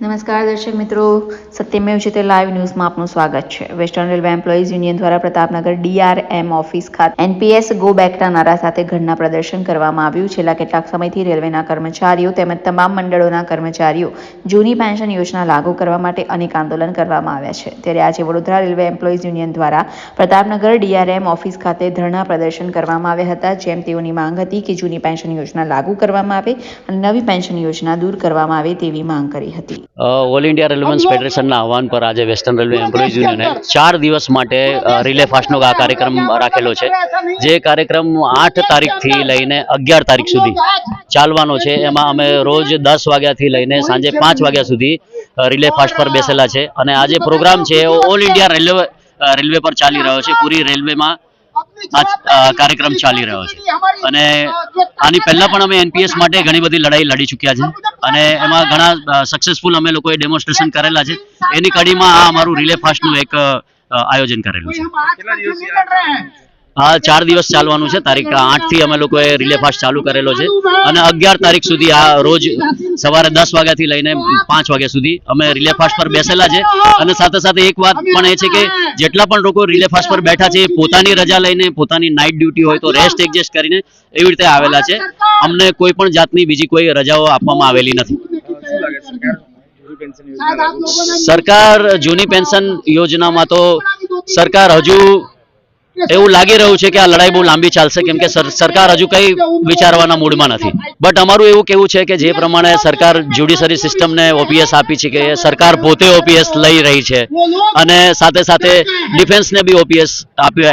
નમસ્કાર દર્શક મિત્રો, સત્યમેવ જયતે લાઈવ ન્યૂઝમાં આપનું સ્વાગત છે. વેસ્ટર્ન રેલવે એમ્પ્લોઈઝ યુનિયન દ્વારા પ્રતાપનગર DRM ઓફિસ ખાતે NPS ગો બેકના નારા સાથે ધરના પ્રદર્શન કરવામાં આવ્યું. છેલ્લા કેટલાક સમયથી રેલવેના કર્મચારીઓ તેમજ તમામ મંડળોના કર્મચારીઓ જૂની પેન્શન યોજના લાગુ કરવા માટે અનેક આંદોલન કરવામાં આવ્યા છે. ત્યારે આજે વડોદરા રેલવે એમ્પ્લોઈઝ યુનિયન દ્વારા પ્રતાપનગર DRM ઓફિસ ખાતે ધરના પ્રદર્શન કરવામાં આવ્યા હતા. જેમ તેઓની માંગ હતી કે જૂની પેન્શન યોજના લાગુ કરવામાં આવે અને નવી પેન્શન યોજના દૂર કરવામાં આવે તેવી માંગ કરી હતી. ઓલ ઇન્ડિયા રેલવેન્સ ફેડરેશનના આહવાન પર આજે વેસ્ટર્ન રેલવે એમ્પ્લોઈઝ યુનિયને 4 દિવસ માટે રિલે ફાસ્ટનો આ કાર્યક્રમ રાખેલો છે. જે કાર્યક્રમ 8 તારીખથી લઈને 11 તારીખ સુધી ચાલવાનો છે. એમાં અમે રોજ 10 વાગ્યાથી લઈને સાંજે 5 વાગ્યા સુધી રિલે ફાસ્ટ પર બેસેલા છે. અને આ જે પ્રોગ્રામ છે ઓલ ઇન્ડિયા રેલવે પર ચાલી રહ્યો છે. પૂરી રેલવેમાં આ કાર્યક્રમ ચાલી રહ્યો છે. અને આની પહેલા પણ અમે NPS માટે ઘણી બધી લડાઈ લડી ચૂક્યા છે અને એમાં ઘણા સક્સેસફુલ અમે લોકોએ ડેમોન્સ્ટ્રેશન કરેલા છે. એની કડીમાં આ અમારું રિલે ફાસ્ટનું એક આયોજન કરેલું છે. આ 4 દિવસ ચાલવાનું છે. તારીખ 8 થી અમે લોકોએ રિલે ફાસ્ટ ચાલુ કરેલો છે અને 11 તારીખ સુધી આ રોજ સવારે 10 વાગ્યાથી લઈને 5 વાગ્યા સુધી અમે રિલે ફાસ્ટ પર બેસેલા છે. અને સાથે સાથે એક વાત પણ એ છે કે જેટલા પણ લોકો રિલે ફાસ્ટ પર બેઠા છે પોતાની રજા લઈને, પોતાની નાઇટ ડ્યુટી હોય તો રેસ્ટ એડજસ્ટ કરીને એવી રીતે આવેલા છે. અમને કોઈ પણ જાતની બીજી કોઈ રજાઓ આપવામાં આવેલી નથી. સરકાર જૂની પેન્શન યોજનામાં તો સરકાર હજુ એવું લાગી રહ્યું છે કે આ લડાઈ બહુ લાંબી ચાલશે, કેમ કે સરકાર હજુ કંઈ વિચારવાના મૂડમાં નથી. બટ અમારું એવું કહેવું છે કે જે પ્રમાણે સરકાર જ્યુડિશરી સિસ્ટમને OPS આપી છે કે સરકાર પોતે OPS લઈ રહી છે અને સાથે સાથે ડિફેન્સને બી OPS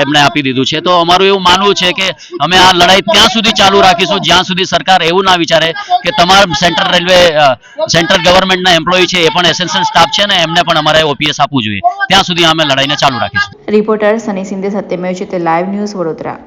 એમણે આપી દીધું છે. તો અમારું એવું માનવું છે કે અમે આ લડાઈ ત્યાં સુધી ચાલુ રાખીશું જ્યાં સુધી સરકાર એવું ના વિચારે કે તમામ સેન્ટ્રલ ગવર્મેન્ટના એમ્પ્લોય છે એ પણ એસેન્શિયલ સ્ટાફ છે ને એમને પણ અમારે OPS આપવું જોઈએ. ત્યાં સુધી અમે લડાઈને ચાલુ રાખીશું. રિપોર્ટર સની સિંધે, સત્યમેવ જયતે લાઈવ ન્યૂઝ, વડોદરા.